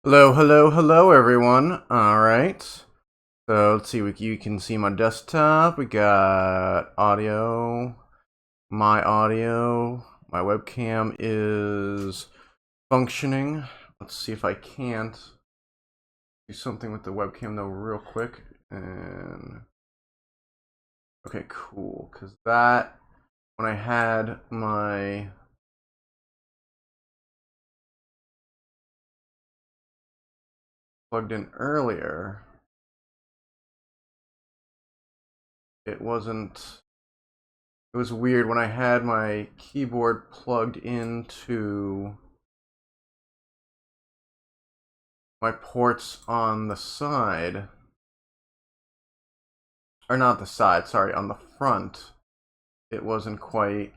Hello, hello, hello, everyone. Alright. So, let's see, you can see my desktop. We got audio, my webcam is functioning. Let's see if I can't do something with the webcam, though, real quick. And okay, cool, because that, when I had my plugged in earlier, it wasn't. It was weird when I had my keyboard plugged into my ports on the side, or not the side, sorry, on the front. It wasn't quite.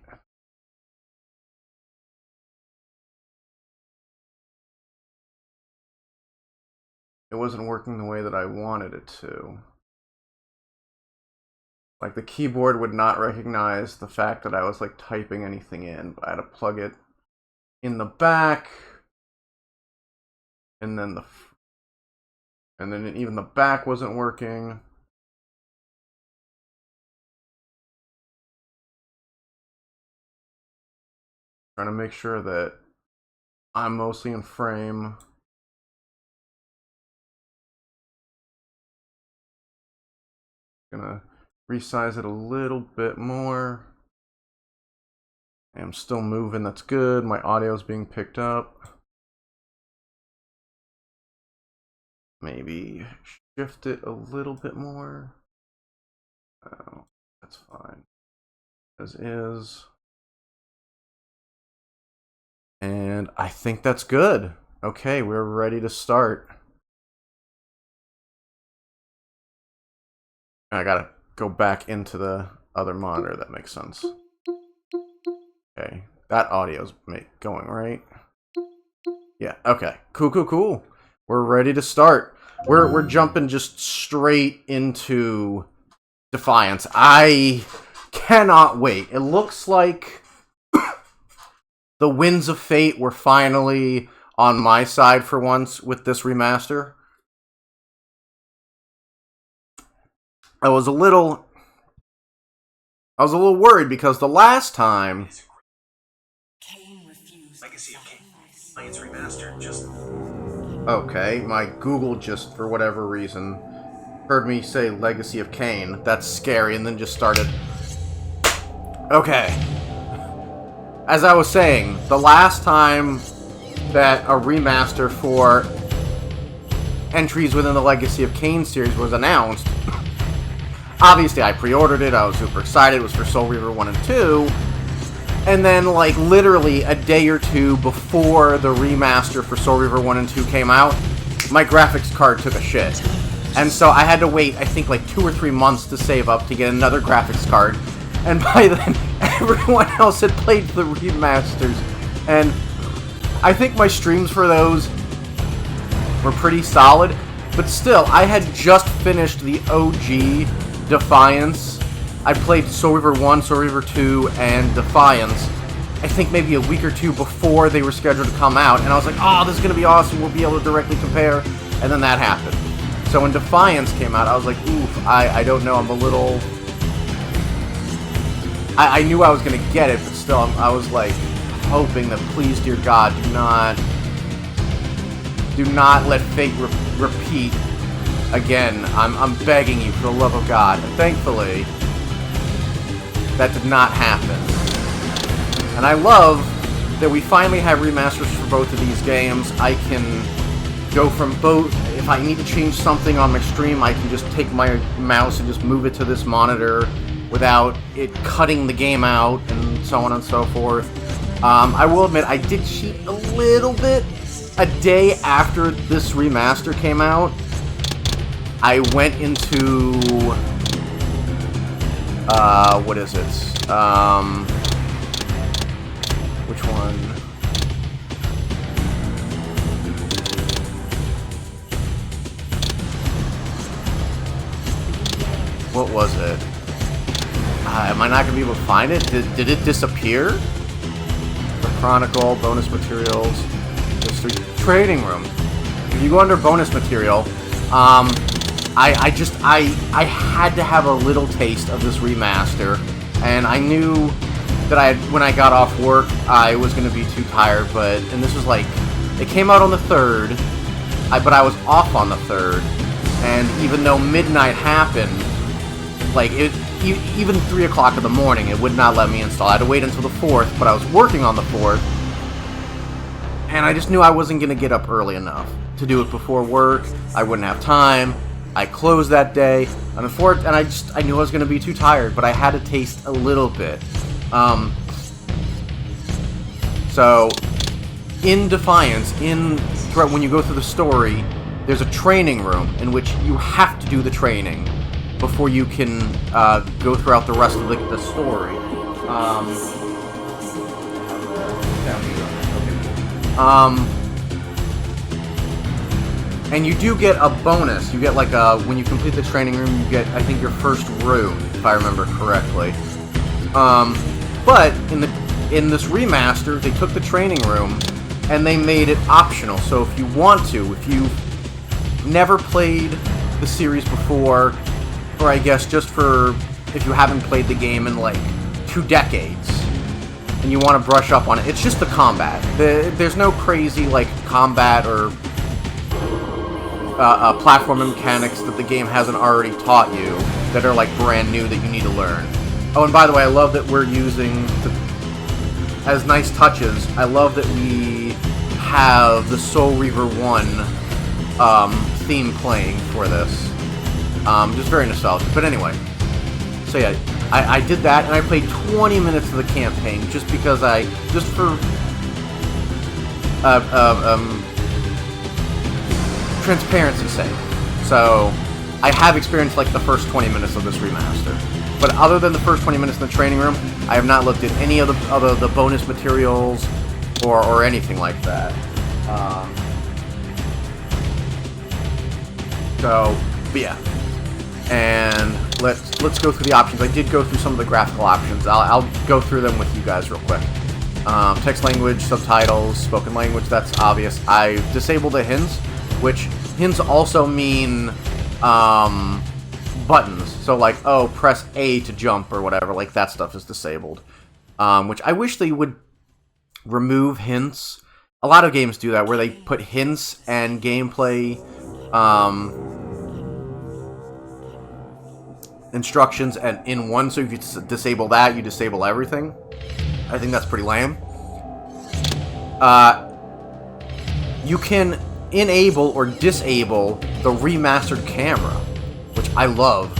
It wasn't working the way that I wanted it to. Like, the keyboard would not recognize the fact that I was like typing anything in, but I had to plug it in the back, and then even the back wasn't working. Trying to make sure that I'm mostly in frame. Gonna resize it a little bit more. I'm still moving, that's good. My audio's being picked up. Maybe shift it a little bit more. Oh, that's fine. As is. And I think that's good. Okay, we're ready to start. I gotta go back into the other monitor, that makes sense. Okay, that audio's going, right? Yeah, okay. Cool. We're ready to start. We're jumping just straight into Defiance. I cannot wait. It looks like the winds of fate were finally on my side for once with this remaster. I was a little worried because the last time Legacy of Kain. Defiance remastered just. Okay, my Google just for whatever reason heard me say Legacy of Kain. That's scary, and then just started. Okay. As I was saying, the last time that a remaster for entries within the Legacy of Kain series was announced, obviously I pre-ordered it, I was super excited, it was for Soul Reaver 1 and 2, and then like literally a day or two before the remaster for Soul Reaver 1 and 2 came out, my graphics card took a shit. And so I had to wait, I think like 2 or 3 months to save up to get another graphics card. And by then, everyone else had played the remasters. And I think my streams for those were pretty solid. But still, I had just finished the OG Defiance. I played Soul Reaver 1, Soul Reaver 2, and Defiance. I think maybe a week or two before they were scheduled to come out. And I was like, oh, this is going to be awesome. We'll be able to directly compare. And then that happened. So when Defiance came out, I was like, oof, I don't know, I'm a little. I knew I was going to get it, but still, I was like, hoping that, please, dear God, do not let fate repeat again. I'm begging you, for the love of God. And thankfully, that did not happen. And I love that we finally have remasters for both of these games. I can go from both. If I need to change something on my stream, I can just take my mouse and just move it to this monitor without it cutting the game out and so on and so forth. I will admit, I did cheat a little bit. A day after this remaster came out, I went into what is it? Which one? What was it? Am I not going to be able to find it? Did it disappear? The Chronicle, bonus materials, history, trading room. If you go under bonus material, I had to have a little taste of this remaster, and I knew that when I got off work, I was going to be too tired, and this was like, it came out on the 3rd, but I was off on the 3rd, and even though midnight happened, like, even 3 o'clock in the morning, it would not let me install. I had to wait until the 4th, but I was working on the 4th, and I just knew I wasn't going to get up early enough to do it before work. I wouldn't have time. I closed that day, and I knew I was going to be too tired, but I had to taste a little bit. So, in Defiance, when you go through the story, there's a training room in which you have to do the training before you can go throughout the rest of the story. And you do get a bonus. You get like when you complete the training room, you get, I think, your first room, if I remember correctly. But in this remaster, they took the training room and they made it optional. So if you want to, if you've never played the series before, or I guess just if you haven't played the game in like 2 decades, and you want to brush up on it, it's just the combat. There's no crazy like combat or platforming mechanics that the game hasn't already taught you that are like brand new that you need to learn. Oh, and by the way, I love that we're using, as nice touches, I love that we have the Soul Reaver 1 theme playing for this. Just very nostalgic. But anyway, so yeah, I did that, and I played 20 minutes of the campaign just because just for transparency's sake. So I have experienced like the first 20 minutes of this remaster. But other than the first 20 minutes in the training room, I have not looked at any of the bonus materials or anything like that. But yeah. And let's go through the options. I did go through some of the graphical options. I'll go through them with you guys real quick. Text language, subtitles, spoken language, that's obvious. I've disabled the hints, which hints also mean buttons. So like, oh, press A to jump or whatever, like that stuff is disabled. Which I wish they would remove hints. A lot of games do that, where they put hints and gameplay instructions and in one, so if you disable that, you disable everything. I think that's pretty lame. You can enable or disable the remastered camera, which I love.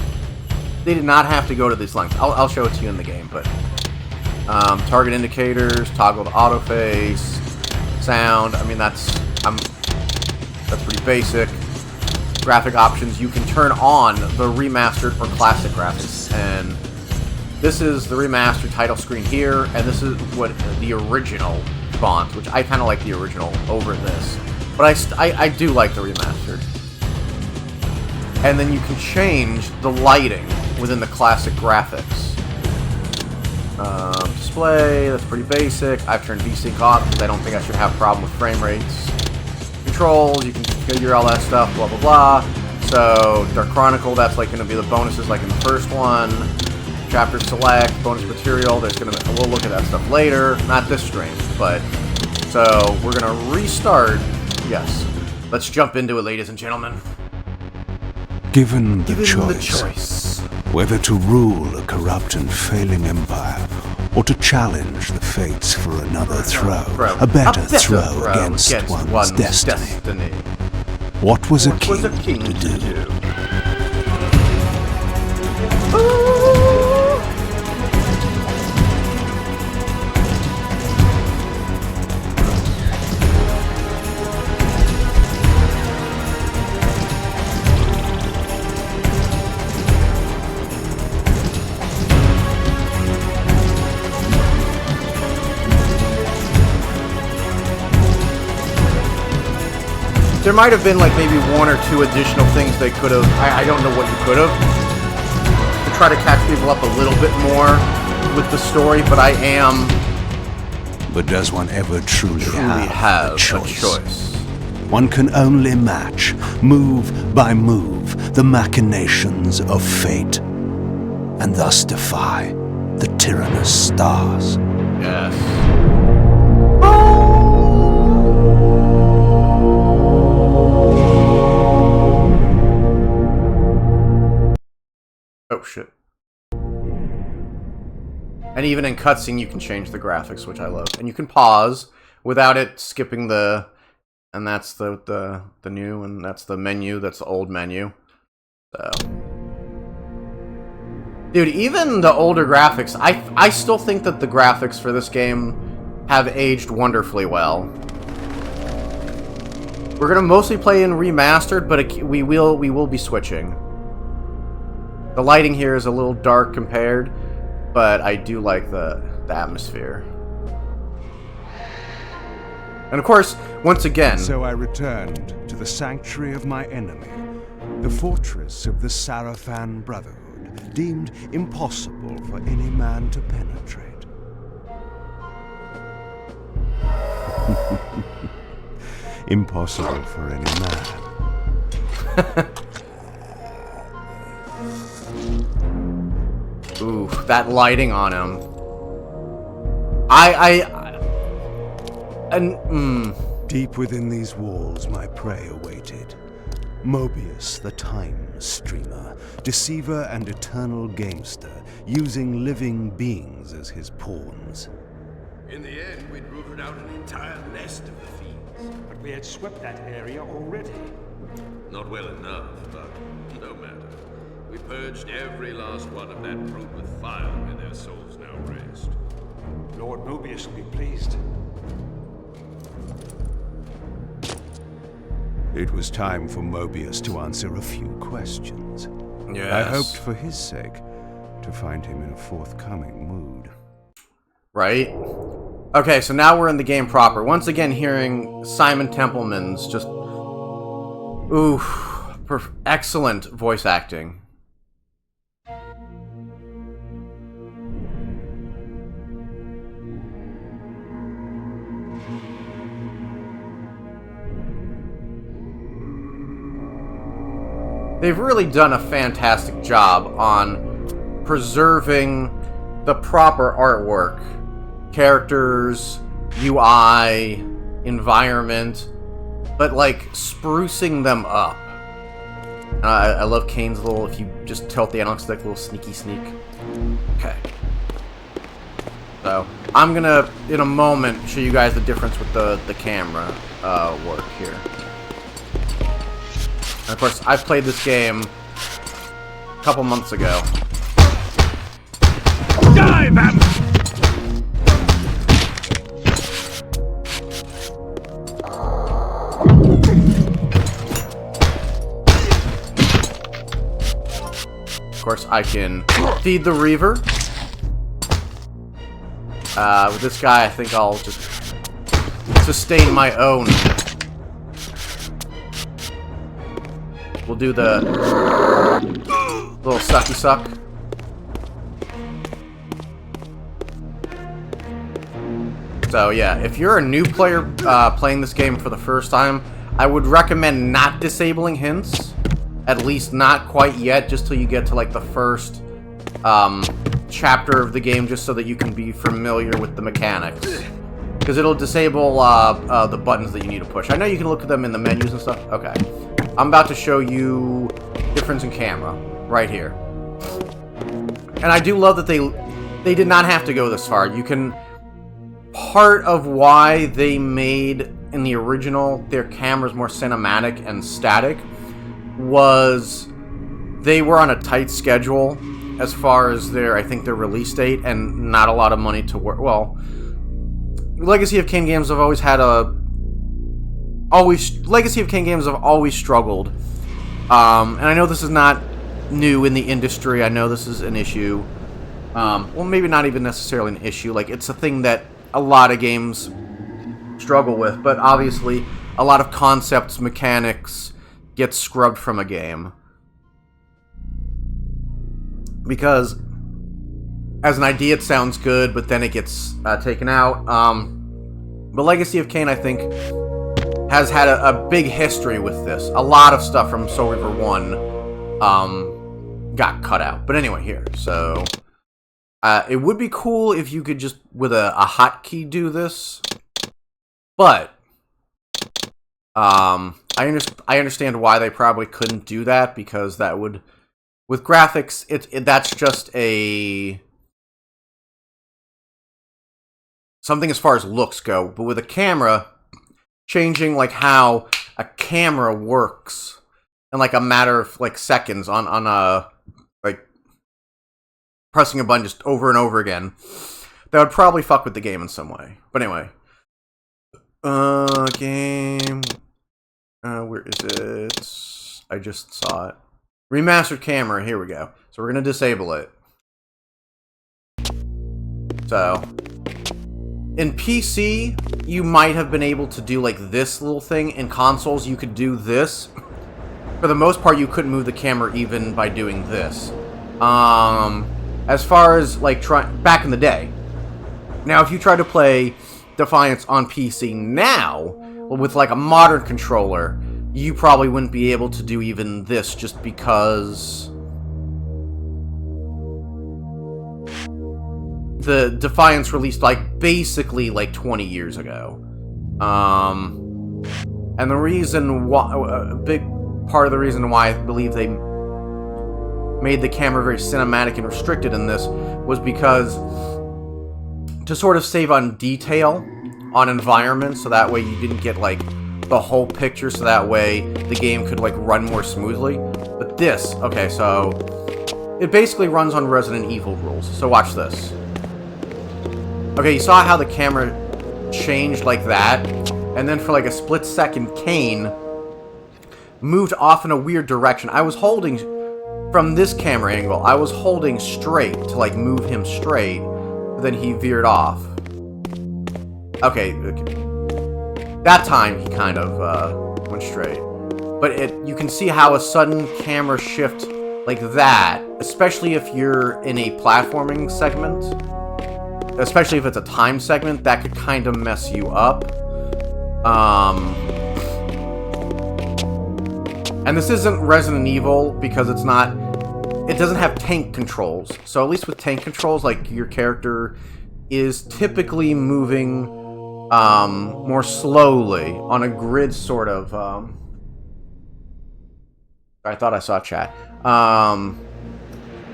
They did not have to go to these lengths. I'll show it to you in the game, but target indicators, toggle to auto face, sound. I mean, that's pretty basic. Graphic options, you can turn on the remastered or classic graphics, and this is the remastered title screen here, and this is what the original spawns, which I kind of like the original over this, but I do like the remastered. And then you can change the lighting within the classic graphics. Display, that's pretty basic. I've turned VSync off because I don't think I should have a problem with frame rates. Controls, you can configure all that stuff, blah blah blah. So, Dark Chronicle, that's like going to be the bonuses like in the first one. Chapter select, bonus material, we'll look at that stuff later. Not this stream, but... So, we're going to restart. Yes. Let's jump into it, ladies and gentlemen. Given the choice, whether to rule a corrupt and failing empire, or to challenge the fates for another throw, a better throw against one's destiny. What was a king to do? There might have been like maybe 1 or 2 additional things they could have, I don't know what you could have, to try to catch people up a little bit more with the story, but But does one ever truly have a choice? one can only match, move by move, the machinations of fate, and thus defy the tyrannous stars. Yes. Oh shit. And even in cutscene you can change the graphics, which I love. And you can pause without it skipping the... And that's the new, and that's the menu, that's the old menu. So... Dude, even the older graphics, I still think that the graphics for this game have aged wonderfully well. We're gonna mostly play in remastered, but we will be switching. The lighting here is a little dark compared, but I do like the atmosphere. And of course, once again... So I returned to the sanctuary of my enemy, the fortress of the Sarafan Brotherhood, deemed impossible for any man to penetrate. Impossible for any man. Ooh, that lighting on him. Deep within these walls, my prey awaited. Mobius, the time streamer, deceiver and eternal gamester, using living beings as his pawns. In the end, we'd rooted out an entire nest of the fiends. But we had swept that area already. Not well enough, but no matter. We purged every last one of that brood with fire, and their souls now rest. Lord Mobius will be pleased. It was time for Mobius to answer a few questions. Yes. I hoped for his sake to find him in a forthcoming mood. Right? Okay, so now we're in the game proper. Once again, hearing Simon Templeman's just... Ooh, excellent voice acting. They've really done a fantastic job on preserving the proper artwork. Characters, UI, environment, but like sprucing them up. I love Kane's little, if you just tilt the analog stick, little sneaky sneak. Okay. So, I'm gonna, in a moment, show you guys the difference with the camera work here. And of course, I played this game a couple months ago. Die, Batman! Of course, I can feed the Reaver. With this guy, I think I'll just sustain my own. We'll do the little sucky suck. So yeah, if you're a new player playing this game for the first time, I would recommend not disabling hints. At least not quite yet, just till you get to like the first chapter of the game, just so that you can be familiar with the mechanics. Because it'll disable the buttons that you need to push. I know you can look at them in the menus and stuff. Okay. I'm about to show you difference in camera right here. And I do love that they did not have to go this far. You can... Part of why they made, in the original, their cameras more cinematic and static was they were on a tight schedule as far as their, I think, their release date, and not a lot of money to work. Well, Legacy of Kain games have always had Legacy of Kain games have always struggled. And I know this is not new in the industry. I know this is an issue. Well, maybe not even necessarily an issue. Like, it's a thing that a lot of games struggle with. But obviously, a lot of concepts, mechanics get scrubbed from a game. Because as an idea, it sounds good, but then it gets taken out. But Legacy of Kain, I think, has had a big history with this. A lot of stuff from Soul Reaver 1 got cut out. But anyway, here. So, it would be cool if you could just, with a hotkey, do this. But, I understand why they probably couldn't do that, because that would... With graphics, that's just something as far as looks go. But with a camera, changing like how a camera works in like a matter of like seconds on like pressing a button just over and over again, that would probably fuck with the game in some way. But anyway, game, where is it? I just saw it. Remastered camera, here we go. So we're going to disable it. So, in PC, you might have been able to do like this little thing. In consoles, you could do this. For the most part, you couldn't move the camera even by doing this. As far as like back in the day. Now, if you try to play Defiance on PC now, with like a modern controller, you probably wouldn't be able to do even this, just because the Defiance released like basically like 20 years ago. And the reason why, a big part of the reason why I believe they made the camera very cinematic and restricted in this was because to sort of save on detail on environment, so that way you didn't get like the whole picture, so that way the game could like run more smoothly. But this, okay, so it basically runs on Resident Evil rules. So watch this. Okay, you saw how the camera changed like that, and then for like a split second, Kane moved off in a weird direction. I was holding, from this camera angle, I was holding straight to like move him straight, but then he veered off. Okay. That time, he kind of went straight. But you can see how a sudden camera shift like that, especially if you're in a platforming segment, especially if it's a time segment, that could kind of mess you up. And this isn't Resident Evil because it doesn't have tank controls. So at least with tank controls, like, your character is typically moving more slowly on a grid, sort of. I thought I saw chat.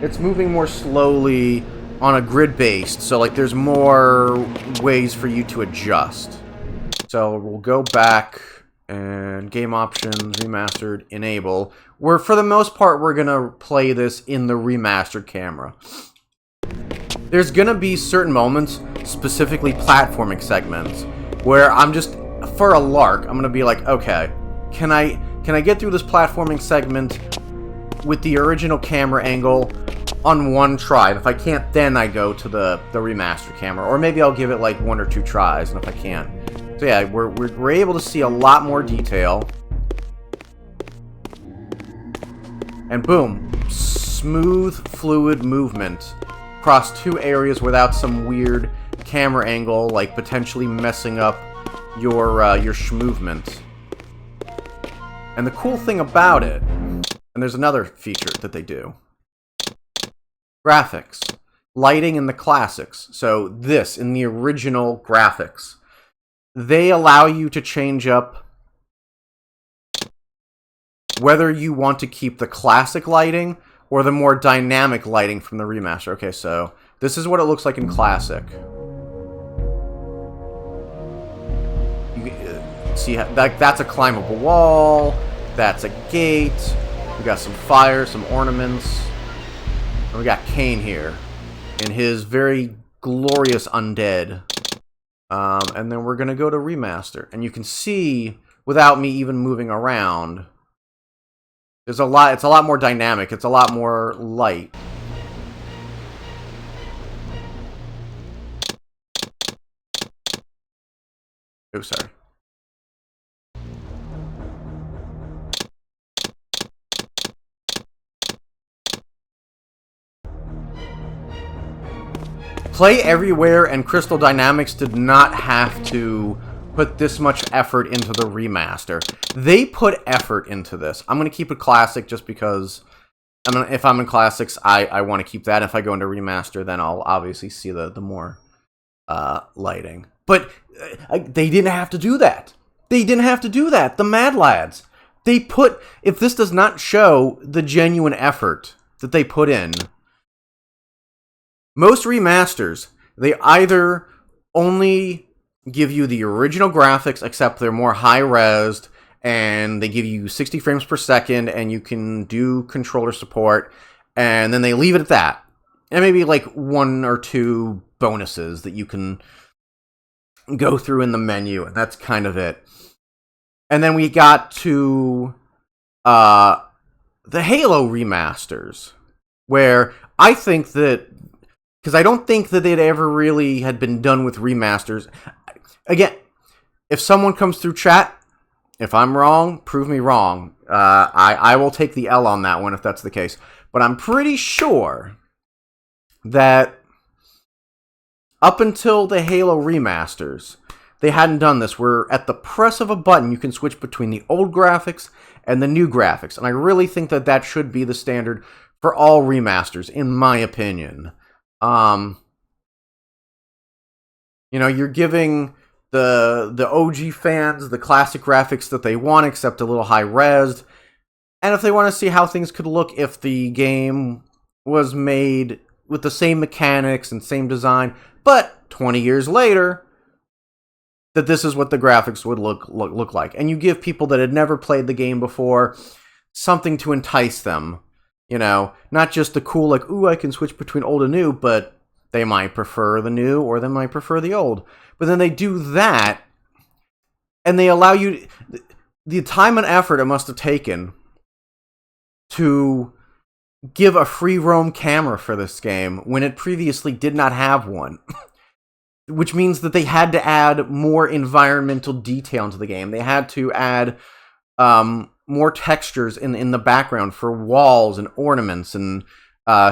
It's moving more slowly on a grid based, so like there's more ways for you to adjust. So we'll go back and game options, remastered, enable. Where for the most part we're gonna play this in the remastered camera. There's gonna be certain moments, specifically platforming segments, where I'm just, for a lark, I'm gonna be like, okay, can I get through this platforming segment with the original camera angle on one try? And if I can't, then I go to the remastered camera, or maybe I'll give it like 1 or 2 tries. And if I can't, so yeah, we're able to see a lot more detail. And boom, smooth, fluid movement across 2 areas without some weird camera angle, like potentially messing up your schmovement. And the cool thing about it, and there's another feature that they do: graphics, lighting in the classics. So this, in the original graphics, they allow you to change up whether you want to keep the classic lighting or the more dynamic lighting from the remaster. Okay, so this is what it looks like in classic. You see how, that's a climbable wall, that's a gate, we got some fire, some ornaments, and we got Kane here in his very glorious undead. And then we're gonna go to remaster, and you can see, without me even moving around, it's a lot more dynamic, it's a lot more light. Oh, sorry. Play Everywhere and Crystal Dynamics did not have to put this much effort into the remaster. They put effort into this. I'm going to keep it classic just because if I'm in classics, I want to keep that. If I go into remaster, then I'll obviously see the more lighting. But they didn't have to do that. They didn't have to do that. The Mad Lads. They put... If this does not show the genuine effort that they put in... Most remasters, they either only give you the original graphics, except they're more high-resed, and they give you 60 frames per second, and you can do controller support, and then they leave it at that. And maybe like 1 or 2 bonuses that you can go through in the menu, and that's kind of it. And then we got to the Halo remasters, where I think that... Because I don't think that it ever really had been done with remasters. Again, if someone comes through chat, if I'm wrong, prove me wrong. I will take the L on that one if that's the case. But I'm pretty sure that up until the Halo remasters, they hadn't done this, where at the press of a button, you can switch between the old graphics and the new graphics. And I really think that that should be the standard for all remasters, in my opinion. You know, you're giving the OG fans the classic graphics that they want, except a little high-resed. And if they want to see how things could look if the game was made with the same mechanics and same design, but 20 years later, that this is what the graphics would look like. And you give people that had never played the game before something to entice them. You know, not just the cool, like, ooh, I can switch between old and new, but they might prefer the new or they might prefer the old. But then they do that, and they allow you... The time and effort it must have taken to give a free roam camera for this game when it previously did not have one. Which means that they had to add more environmental detail into the game. They had to add more textures in the background for walls and ornaments and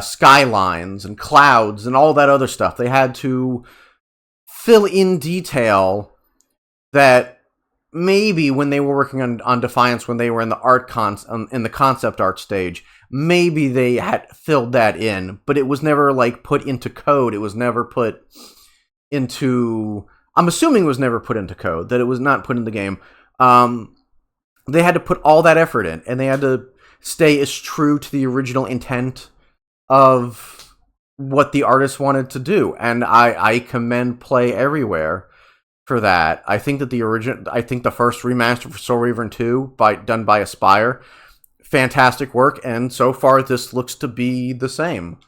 skylines and clouds and all that other stuff. They had to fill in detail that maybe when they were working on Defiance, when they were in the in the concept art stage, maybe they had filled that in, but it was never like put into code. It was never put into... I'm assuming it was never put into code, that it was not put in the game. They had to put all that effort in, and they had to stay as true to the original intent of what the artist wanted to do. And I commend Play Everywhere for that. I think that the first remaster for Soul Reaver 2 done by Aspyr, fantastic work, and so far this looks to be the same.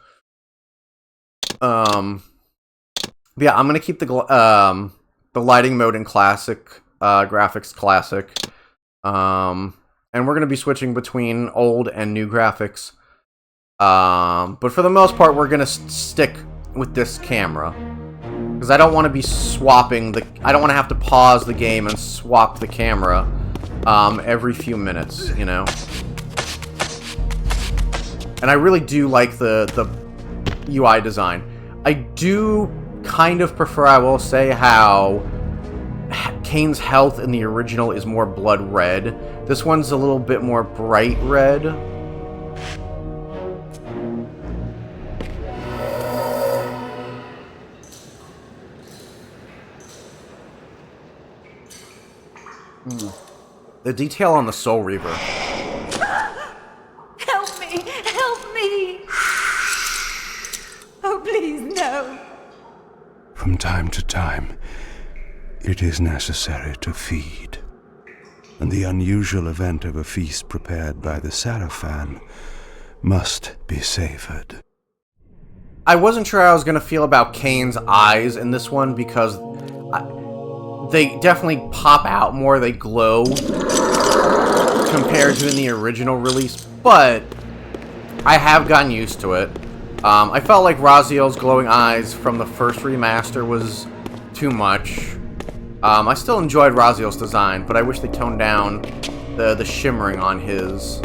Yeah, I'm gonna keep the lighting mode in classic, graphics classic. And we're going to be switching between old and new graphics. But for the most part, we're going to stick with this camera. Because I don't want to be swapping I don't want to have to pause the game and swap the camera every few minutes, you know? And I really do like the UI design. I do kind of prefer, I will say, how Kane's health in the original is more blood red. This one's a little bit more bright red. The detail on the Soul Reaver. Help me! Help me! Oh, please, no. From time to time, it is necessary to feed. And the unusual event of a feast prepared by the Sarafan must be savored. I wasn't sure how I was going to feel about Kane's eyes in this one, because they definitely pop out more, they glow, compared to in the original release, but I have gotten used to it. I felt like Raziel's glowing eyes from the first remaster was too much. I still enjoyed Raziel's design, but I wish they toned down the shimmering on his.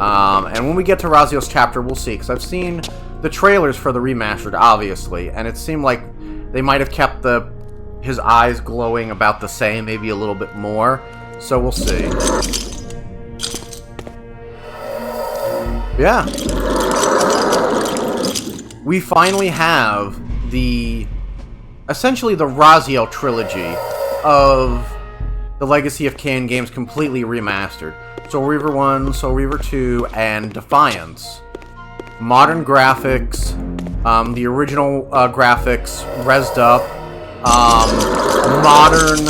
And when we get to Raziel's chapter, we'll see, because I've seen the trailers for the remastered, obviously, and it seemed like they might have kept the his eyes glowing about the same, maybe a little bit more. So we'll see. Yeah. We finally have essentially the Raziel trilogy of the Legacy of Kain games completely remastered. Soul Reaver 1, Soul Reaver 2, and Defiance. Modern graphics, the original graphics rezzed up, modern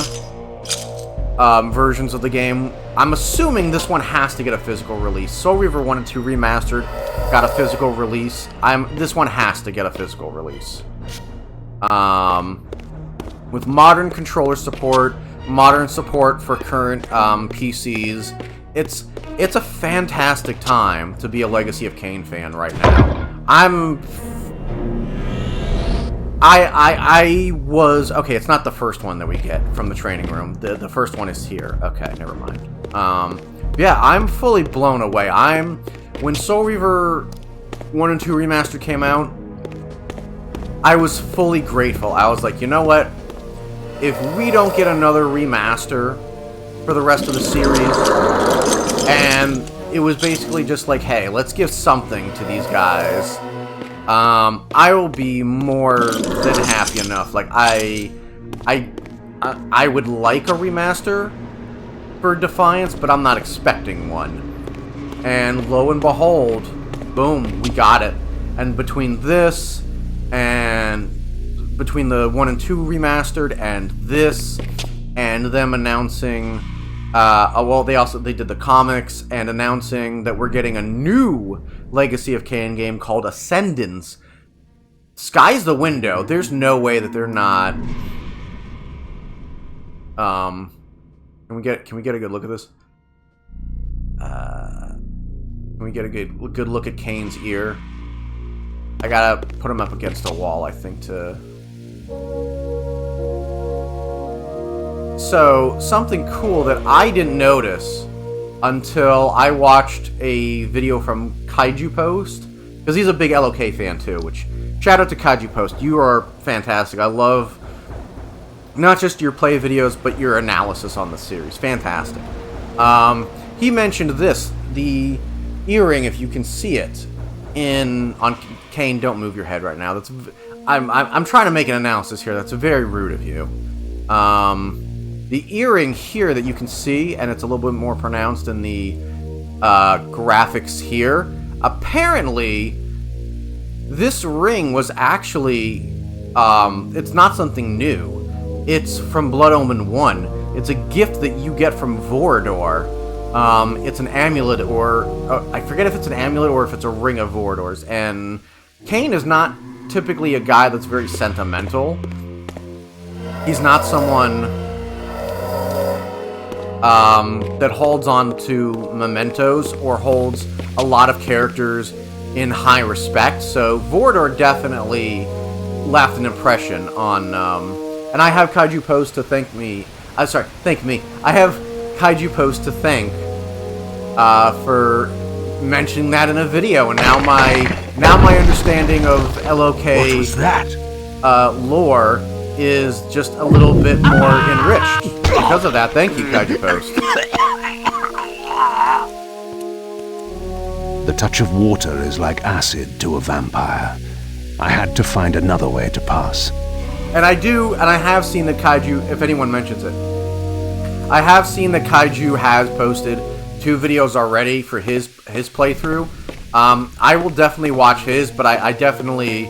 versions of the game. I'm assuming this one has to get a physical release. Soul Reaver 1 and 2 remastered got a physical release. This one has to get a physical release. With modern controller support, modern support for current PCs, it's a fantastic time to be a Legacy of Kain fan right now. I was... Okay, it's not the first one that we get from the training room. The first one is here. Okay, never mind. Yeah, I'm fully blown away. When Soul Reaver 1 and 2 Remastered came out, I was fully grateful. I was like, you know what? If we don't get another remaster for the rest of the series, and it was basically just like, hey, let's give something to these guys, I will be more than happy enough. Like, I would like a remaster for Defiance, but I'm not expecting one. And lo and behold, boom, we got it. And between this, and between the 1 and 2 remastered, and this, and them announcing, well, they did the comics, and announcing that we're getting a new Legacy of Kain game called Ascendance. Sky's the window. There's no way that they're not. Can we get a good look at this? Can we get a good look at Kane's ear? I gotta put him up against a wall, I think, to... So, something cool that I didn't notice until I watched a video from Kaiju Post, because he's a big LOK fan too, which, shout out to Kaiju Post, you are fantastic. I love not just your play videos, but your analysis on the series. Fantastic. He mentioned this, the earring, if you can see it, on Kain. Don't move your head right now. I'm trying to make an analysis here. That's very rude of you. The earring here that you can see, and it's a little bit more pronounced in the graphics here. Apparently, this ring was actually, it's not something new. It's from Blood Omen 1. It's a gift that you get from Vorador. It's an amulet, or I forget if it's an amulet or if it's a ring of Vorador's. And Kain is not typically a guy that's very sentimental. He's not someone that holds on to mementos or holds a lot of characters in high respect. So Vorador definitely left an impression on. And I have Kaiju Post to thank me. Thank me. I have Kaiju Post to thank for mentioning that in a video, and now my understanding of LOK What was that? Lore is just a little bit more enriched because of that. Thank you, Kaiju Post. The touch of water is like acid to a vampire. I had to find another way to pass. And I have seen that Kaiju, if anyone mentions it, I have seen that Kaiju has posted 2 videos already for his playthrough. I will definitely watch his, but I definitely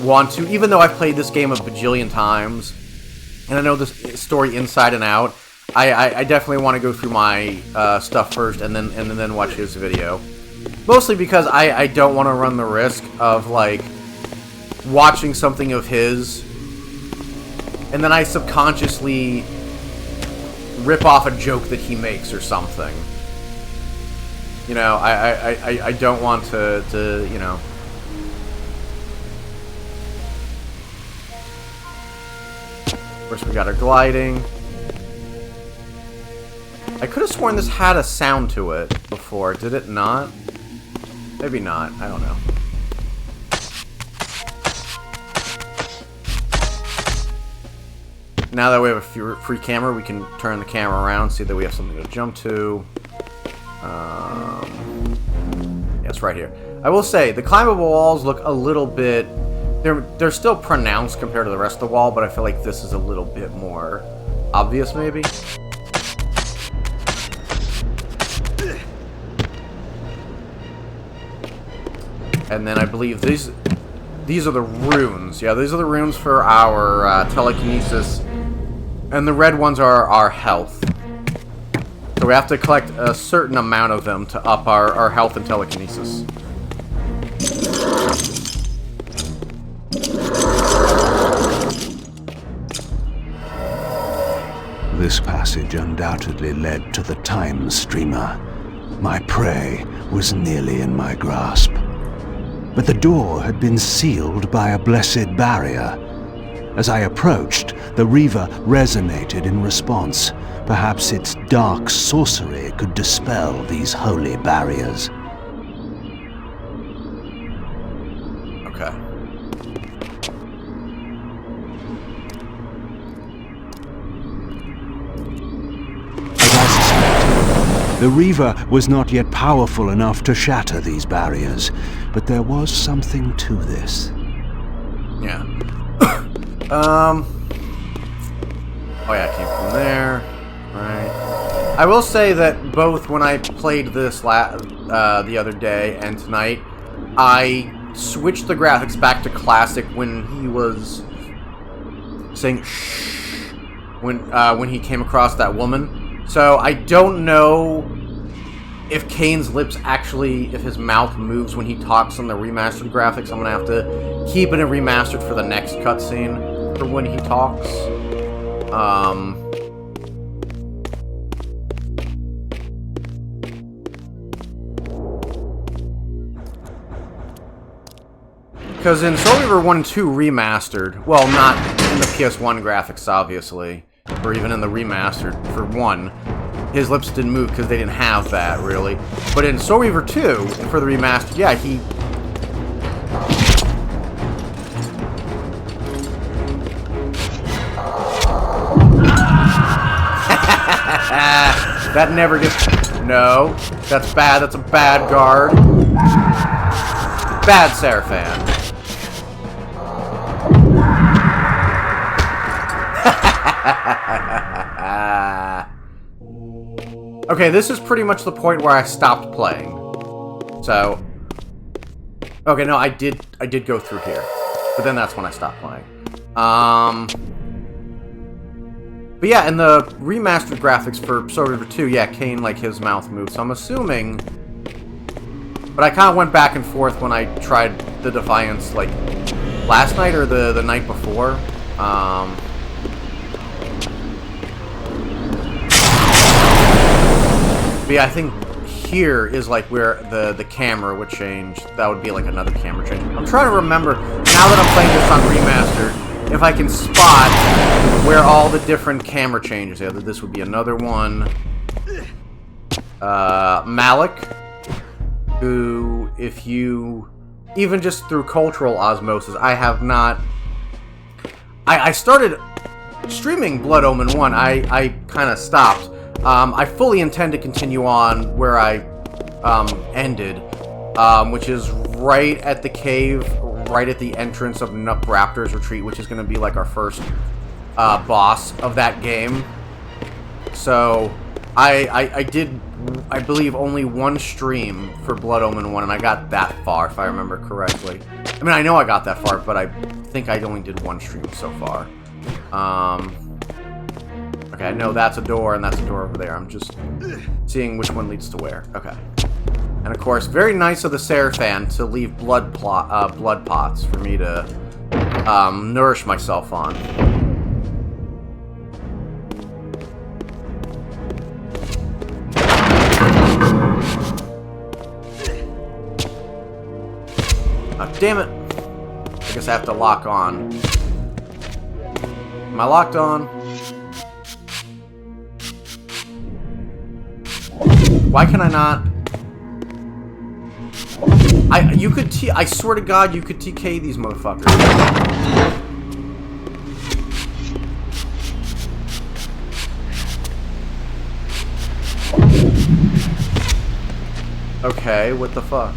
want to, even though I've played this game a bajillion times, and I know this story inside and out, I definitely want to go through my stuff first, and then watch his video. Mostly because I don't want to run the risk of, like, watching something of his, and then I subconsciously rip off a joke that he makes or something. You know, I don't want to, you know... Of course, we got our gliding. I could have sworn this had a sound to it before. Did it not? Maybe not. I don't know. now that we have a free camera, we can turn the camera around, see that we have something to jump to. Yeah, it's right here. I will say, the climbable walls look a little bit... They're still pronounced compared to the rest of the wall, but I feel like this is a little bit more obvious, maybe. And then I believe these are the runes. Yeah, these are the runes for our telekinesis. And the red ones are our health. So we have to collect a certain amount of them to up our health and telekinesis. This passage undoubtedly led to the time streamer. My prey was nearly in my grasp. But the door had been sealed by a blessed barrier. As I approached, the Reaver resonated in response. Perhaps its dark sorcery could dispel these holy barriers. Okay. As I suspected, the Reaver was not yet powerful enough to shatter these barriers, but there was something to this. Yeah. Oh yeah, it came from there. Right. I will say that both when I played this the other day and tonight, I switched the graphics back to classic when he was saying shh when he came across that woman. So I don't know if Kane's lips actually, if his mouth moves when he talks on the remastered graphics. I'm gonna have to keep it in remastered for the next cutscene for when he talks. Because in Soul Reaver 1 and 2 remastered, well, not in the PS1 graphics, obviously, or even in the remastered for 1, his lips didn't move because they didn't have that, really. But in Soul Reaver 2, for the remastered, yeah, he... That never gets... No, that's bad. That's a bad guard. Bad Seraphan. Okay, this is pretty much the point where I stopped playing. So... Okay, no, I did go through here. But then that's when I stopped playing. But yeah, in the remastered graphics for Soul Reaver 2, yeah, Kane, like, his mouth moved. So I'm assuming... But I kind of went back and forth when I tried the Defiance, like, last night or the night before. But yeah, I think here is, like, where the camera would change. That would be, like, another camera change. I'm trying to remember, now that I'm playing this on remastered, if I can spot where all the different camera changes. Yeah, this would be another one. Malik, who, if you... Even just through cultural osmosis, I have not... I started streaming Blood Omen 1. I kind of stopped. I fully intend to continue on where I ended, which is right at the cave, right at the entrance of Nook Raptor's retreat, which is going to be like our first boss of that game. So I did, I believe, only one stream for Blood Omen 1, and I got that far, if I remember correctly. I mean, I know I got that far, but I think I only did one stream so far. Okay, I know that's a door, and that's a door over there. I'm just seeing which one leads to where. Okay. And of course, very nice of the Seraphan to leave blood pots for me to nourish myself on. Oh, damn it! I guess I have to lock on. Am I locked on? Why can I not? I swear to God, you could TK these motherfuckers. Okay, what the fuck?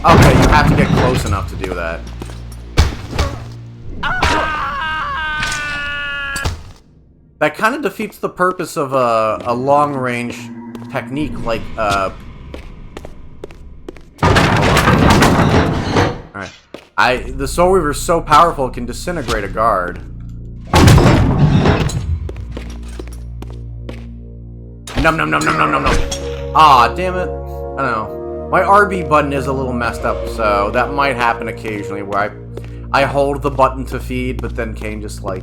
Okay, you have to get close enough to do that. That kind of defeats the purpose of a long-range technique like, Alright. The Soul Reaver is so powerful it can disintegrate a guard. Num num num num num num num. Aw, damn it. I don't know. My RB button is a little messed up, so that might happen occasionally where I hold the button to feed, but then Kane just, like,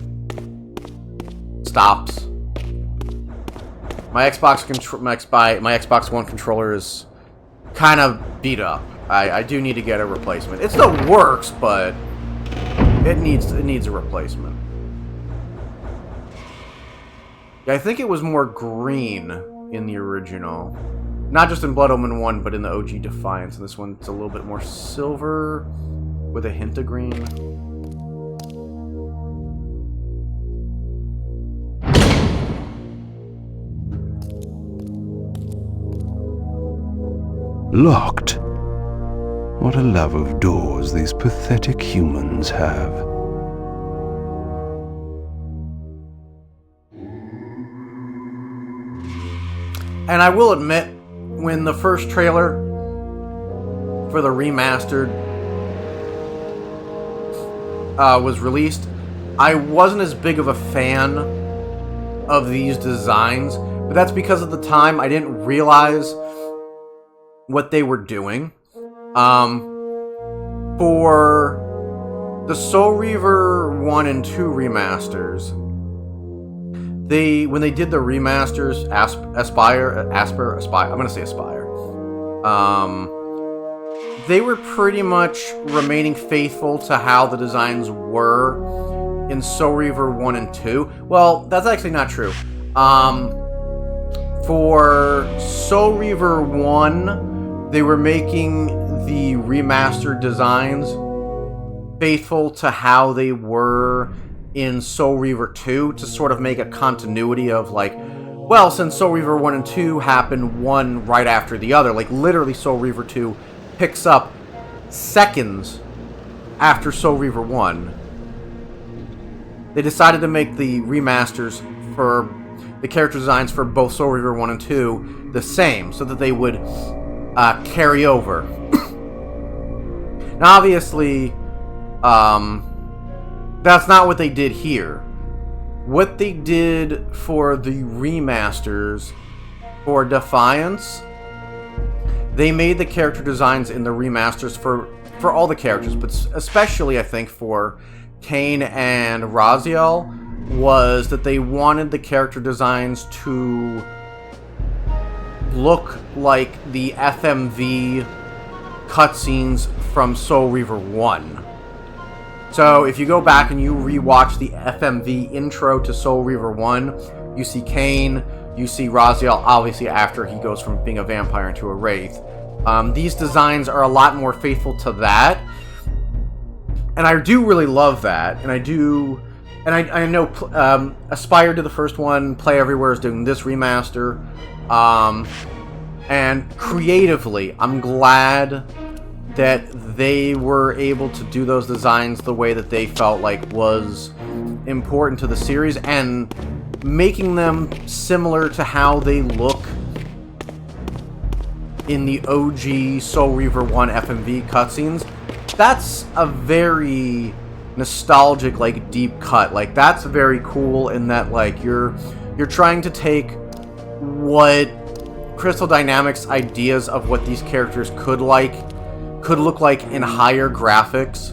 stops. My Xbox One controller is kind of beat up. I do need to get a replacement. It still works, but it needs a replacement. Yeah, I think it was more green in the original. Not just in Blood Omen 1, but in the OG Defiance. And this one's a little bit more silver with a hint of green. Locked. What a love of doors these pathetic humans have. And I will admit, when the first trailer for the remastered was released, I wasn't as big of a fan of these designs, but that's because at the time I didn't realize what they were doing. For the Soul Reaver 1 and 2 remasters, when they did the remasters, Aspire, I'm gonna say Aspire, they were pretty much remaining faithful to how the designs were in Soul Reaver 1 and 2. Well, that's actually not true. For Soul Reaver 1, they were making the remastered designs faithful to how they were in Soul Reaver 2 to sort of make a continuity of, like, well, since Soul Reaver 1 and 2 happened one right after the other, like, literally Soul Reaver 2 picks up seconds after Soul Reaver 1. They decided to make the remasters for the character designs for both Soul Reaver 1 and 2 the same, so that they would carry over. Now, obviously, that's not what they did here. What they did for the remasters for Defiance, they made the character designs in the remasters for all the characters, but especially, I think, for Kane and Raziel, was that they wanted the character designs to look like the FMV cutscenes from Soul Reaver 1. So if you go back and you rewatch the FMV intro to Soul Reaver 1, you see Kane, you see Raziel, obviously after he goes from being a vampire into a wraith. These designs are a lot more faithful to that, and I do really love that, and I know Aspire did the first one, Play Everywhere is doing this remaster, and creatively, I'm glad that they were able to do those designs the way that they felt like was important to the series, and making them similar to how they look in the OG Soul Reaver 1 FMV cutscenes. That's a very nostalgic, like, deep cut. Like, that's very cool in that, like, you're trying to take what Crystal Dynamics' ideas of what these characters could look like in higher graphics,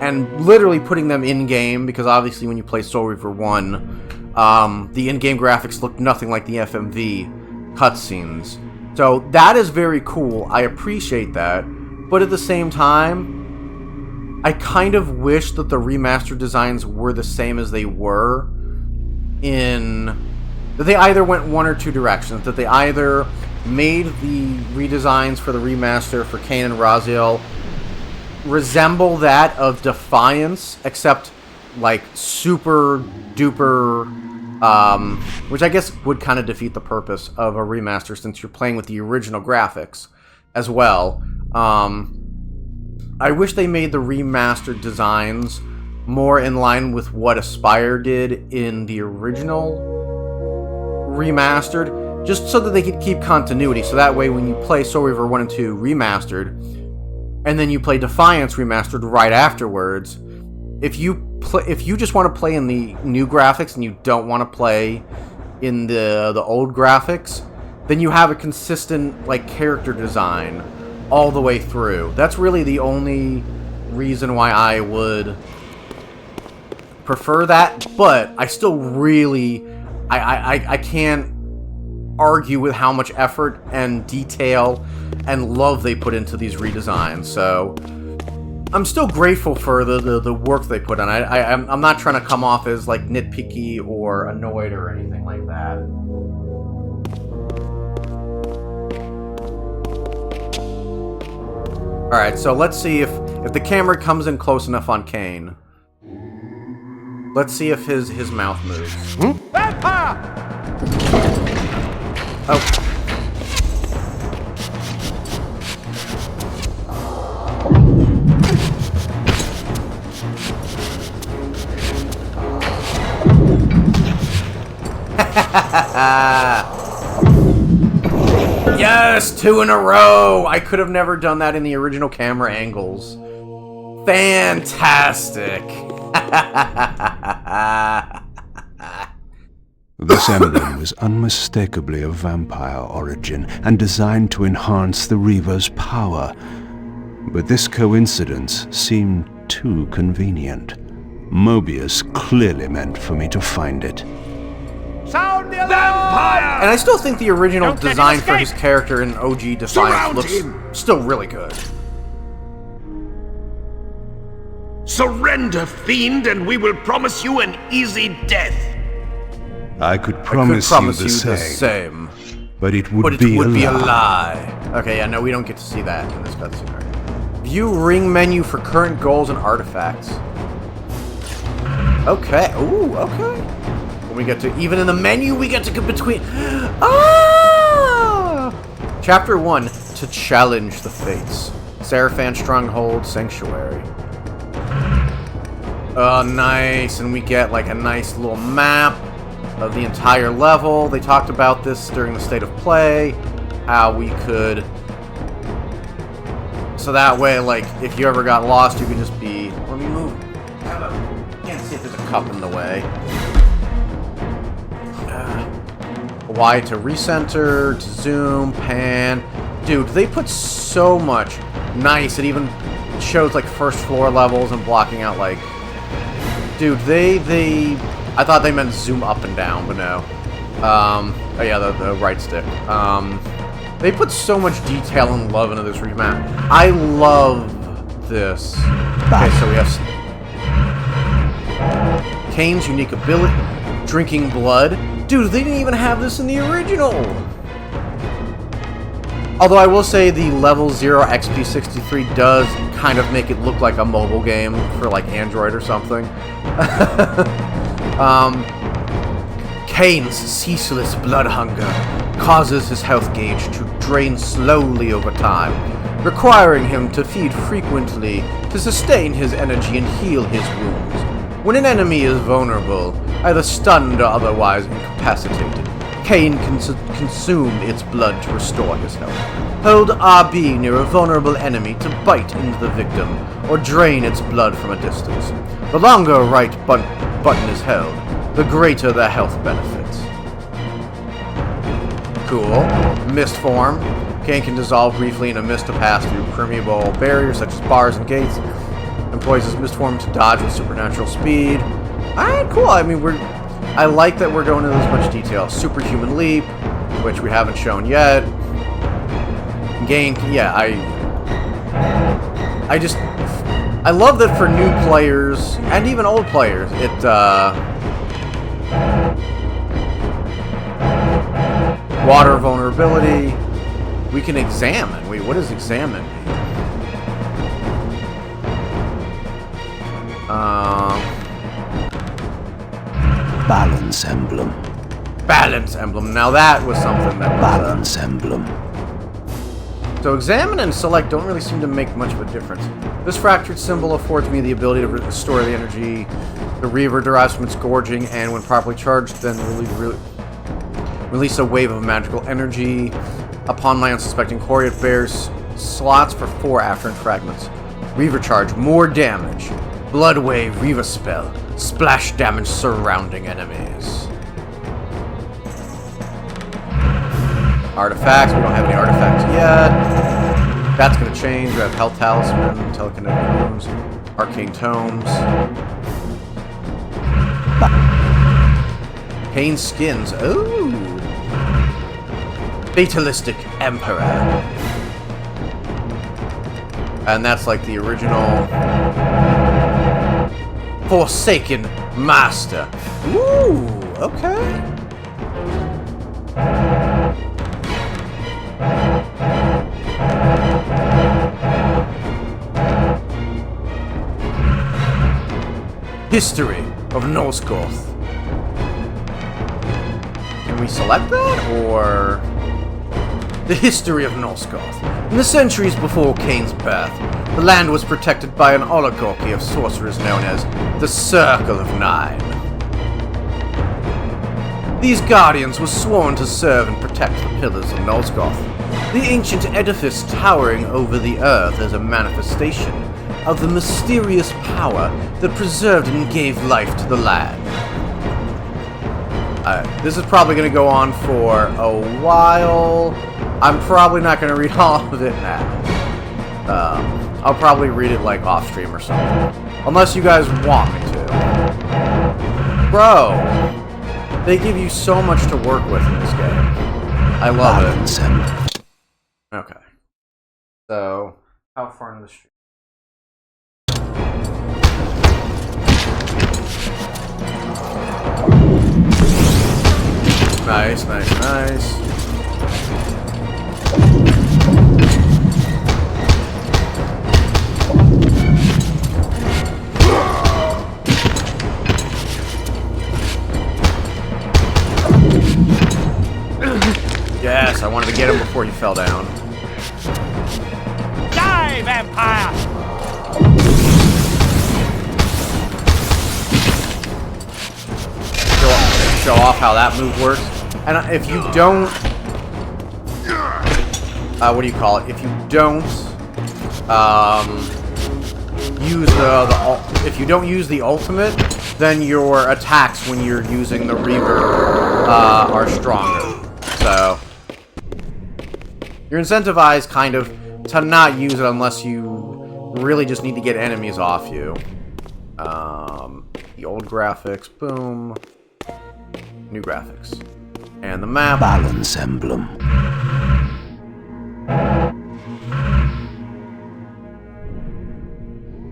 and literally putting them in-game, because obviously when you play Soul Reaver 1, the in-game graphics look nothing like the FMV cutscenes. So that is very cool. I appreciate that. But at the same time, I kind of wish that the remastered designs were the same as they were that they either went one or two directions. That they either made the redesigns for the remaster for Kane and Raziel resemble that of Defiance, except, like, super duper, which I guess would kind of defeat the purpose of a remaster, since you're playing with the original graphics as well. I wish they made the remastered designs more in line with what Aspyr did in the original remastered, just so that they could keep continuity. So that way, when you play Soul Reaver 1 and 2 remastered, and then you play Defiance remastered right afterwards, if you just want to play in the new graphics and you don't want to play in the old graphics, then you have a consistent like character design all the way through. That's really the only reason why I would prefer that, but I still really I can't argue with how much effort and detail and love they put into these redesigns. So I'm still grateful for the work they put on. I'm not trying to come off as like nitpicky or annoyed or anything like that. Alright, so let's see if the camera comes in close enough on Kane. Let's see if his mouth moves. Vampire! Oh. Yes, 2 in a row! I could have never done that in the original camera angles. Fantastic! This emblem was unmistakably of vampire origin and designed to enhance the Reaver's power. But this coincidence seemed too convenient. Mobius clearly meant for me to find it. Sound the alarm! And I still think the original design for his character in OG Defiance looks still really good. Surrender, fiend, and we will promise you an easy death. I could promise you the same, but it would be a lie. Okay, yeah, no, we don't get to see that in this cutscene. Right? View ring menu for current goals and artifacts. Okay, ooh, okay. When we get to, even in the menu, we get to go between. Ah! Chapter 1, to challenge the fates. Seraphan Stronghold Sanctuary. Oh, nice, and we get like a nice little map of the entire level. They talked about this during the State of Play, how we could, so that way, like, if you ever got lost, you could just be, let me move, can't see if there's a cup in the way. Y to recenter, to zoom, pan. Dude, they put so much. Nice, it even shows like first floor levels and blocking out like, dude, I thought they meant zoom up and down, but no. Oh yeah, the right stick. They put so much detail and love into this remap. I love this. Okay, so we have Kane's unique ability, drinking blood. Dude, they didn't even have this in the original. Although I will say the level 0 XP63 does kind of make it look like a mobile game for like Android or something. Kane's ceaseless blood hunger causes his health gauge to drain slowly over time, requiring him to feed frequently to sustain his energy and heal his wounds. When an enemy is vulnerable, either stunned or otherwise incapacitated, Kane can consume its blood to restore his health. Hold RB near a vulnerable enemy to bite into the victim, or drain its blood from a distance. The longer right button is held, the greater the health benefits. Cool. Mist form. Kane can dissolve briefly in a mist to pass through permeable barriers such as bars and gates. Employs his mist form to dodge with supernatural speed. Alright, cool. I mean, I like that we're going into this much detail. Superhuman leap, which we haven't shown yet. Gain, yeah, I love that for new players, and even old players, it, water vulnerability, we can examine. Wait, what does examine mean? Balance emblem. Balance emblem. Now that was something that was, balance emblem. So examine and select don't really seem to make much of a difference. This fractured symbol affords me the ability to restore the energy the Reaver derives from its gorging, and when properly charged, then release a wave of magical energy. Upon my unsuspecting quarry, it bears slots for 4 afterburn fragments. Reaver charge, more damage. Blood wave, Reaver spell. Splash damage surrounding enemies. Artifacts, we don't have any artifacts yet. That's going to change. We have Health Talisman, Telekinetic Rooms, Arcane Tomes. Pain Skins, ooh! Fatalistic Emperor. And that's like the original Forsaken Master. Ooh, okay. History of Norse Goth. Can we select that, or... The history of Norse Goth. In the centuries before Kane's birth, the land was protected by an oligarchy of sorcerers known as the Circle of Nine. These guardians were sworn to serve and protect the pillars of Nosgoth, the ancient edifice towering over the earth as a manifestation of the mysterious power that preserved and gave life to the land. This is probably going to go on for a while. I'm probably not going to read all of it now. I'll probably read it like off stream or something. Unless you guys want me to. Bro, they give you so much to work with in this game. I love it. Okay. So, how far into the stream? Nice, nice, nice. Yes, I wanted to get him before he fell down. Die, vampire! Show off how that move works. And if you don't, what do you call it? If you don't use the ultimate, then your attacks when you're using the Reaver are stronger. So you're incentivized kind of to not use it unless you really just need to get enemies off you. The old graphics, boom. New graphics. And the map. Balance emblem.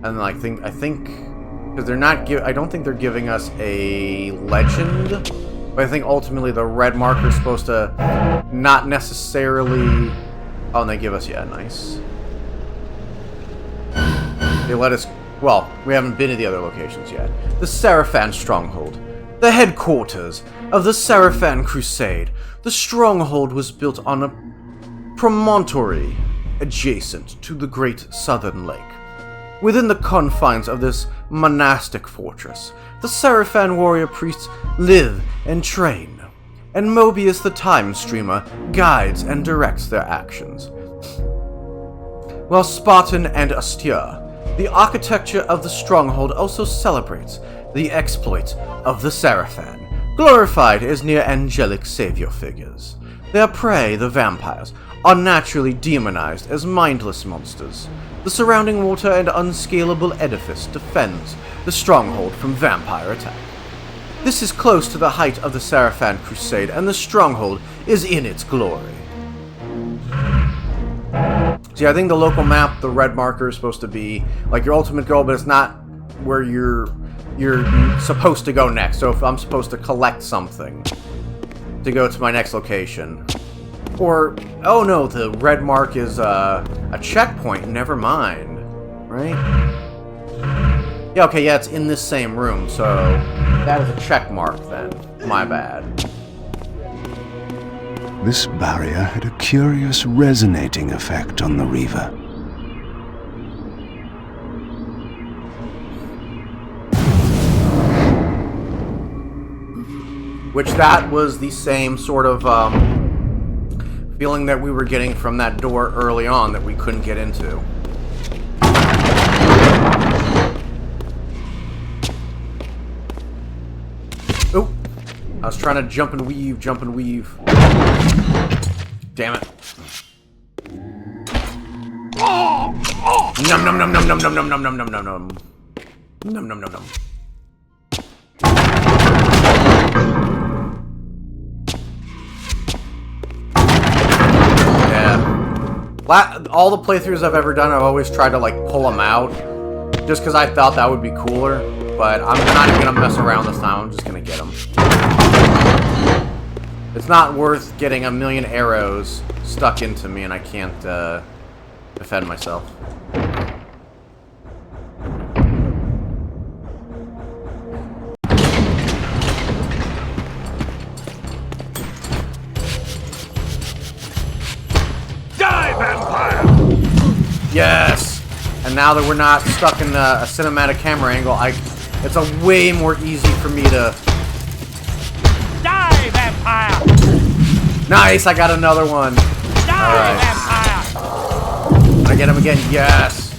And I think because they're not I don't think they're giving us a legend, but I think ultimately the red marker is supposed to not necessarily. Oh, and they give us, yeah, nice. They let us. Well, we haven't been to the other locations yet. The Sarafan Stronghold. The headquarters of the Sarafan Crusade. The stronghold was built on a promontory adjacent to the great southern lake. Within the confines of this monastic fortress, the Sarafan warrior priests live and train, and Mobius the Time Streamer guides and directs their actions. While Spartan and austere, the architecture of the stronghold also celebrates the exploits of the Sarafan, glorified as near angelic savior figures. Their prey, the vampires, are naturally demonized as mindless monsters. The surrounding water and unscalable edifice defends the stronghold from vampire attack. This is close to the height of the Sarafan Crusade, and the stronghold is in its glory. See, I think the local map, the red marker, is supposed to be like your ultimate goal, but it's not where you're supposed to go next. So if I'm supposed to collect something to go to my next location, or oh no, the red mark is a checkpoint. Never mind, right? Yeah, okay, yeah, it's in this same room, so that is a check mark then. My bad. This barrier had a curious resonating effect on the Reaver. Which that was the same sort of feeling that we were getting from that door early on that we couldn't get into. Oh, I was trying to jump and weave. Damn it. Num num num num num num num num num num num num. Num num num num. All the playthroughs I've ever done, I've always tried to, like, pull them out. Just because I thought that would be cooler. But I'm not even going to mess around this time. I'm just going to get them. It's not worth getting a million arrows stuck into me and I can't defend myself. Yes! And now that we're not stuck in a cinematic camera angle, it's a way more easy for me to... Die, vampire! Nice! I got another one! Die, vampire! I get him again, yes!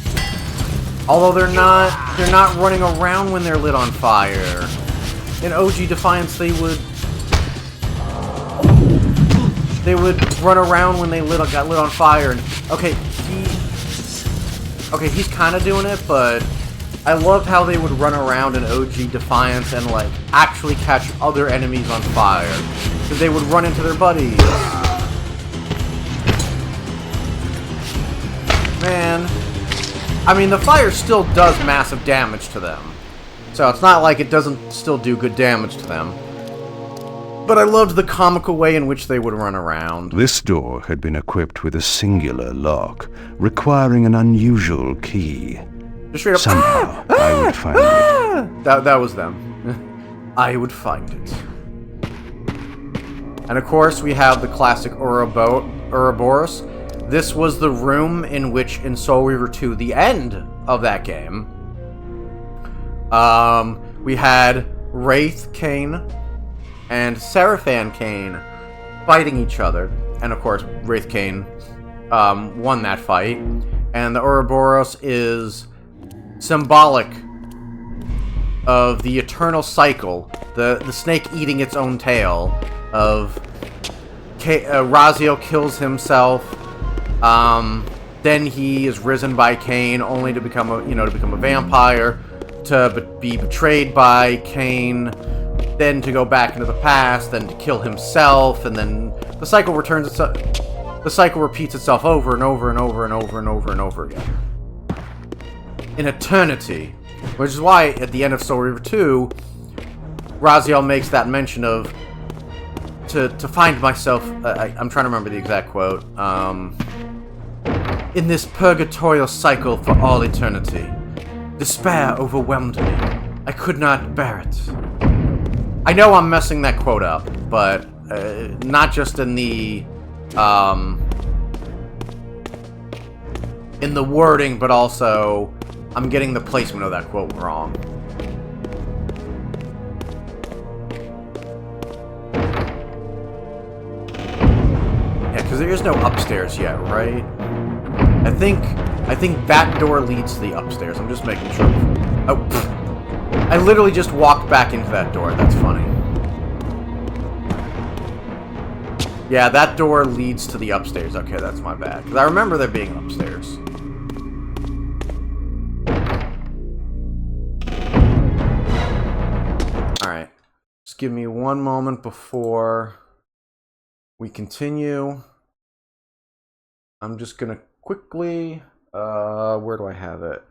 Although they're not running around when they're lit on fire. In OG Defiance, they would run around when they got lit on fire. And okay, he's kind of doing it, but I loved how they would run around in OG Defiance and, like, actually catch other enemies on fire. Because they would run into their buddies. Man. I mean, the fire still does massive damage to them. So it's not like it doesn't still do good damage to them. But I loved the comical way in which they would run around. This door had been equipped with a singular lock, requiring an unusual key. Just straight up, somehow, I would find it. That was them. I would find it. And of course, we have the classic Ouroboros. This was the room in which, in Soul Reaver 2, the end of that game, we had Wraith Kain and Seraphan Kain fighting each other. And of course, Wraith Kain won that fight. And the Ouroboros is symbolic of the eternal cycle, the snake eating its own tail, of Raziel kills himself, then he is risen by Kain, only to become a vampire, to be betrayed by Kain, then to go back into the past, then to kill himself, and then the cycle returns itself. The cycle repeats itself over and over and over and over and over and over again. In eternity. Which is why, at the end of Soul Reaver 2, Raziel makes that mention of to find myself, I'm trying to remember the exact quote, in this purgatorial cycle for all eternity. Despair overwhelmed me. I could not bear it. I know I'm messing that quote up, but not just in the wording, but also I'm getting the placement of that quote wrong. Yeah, because there is no upstairs yet, right? I think that door leads to the upstairs. I'm just making sure. Oh, pfft. I literally just walked back into that door. That's funny. Yeah, that door leads to the upstairs. Okay, that's my bad. Because I remember there being upstairs. Alright. Just give me one moment before we continue. I'm just going to quickly... where do I have it?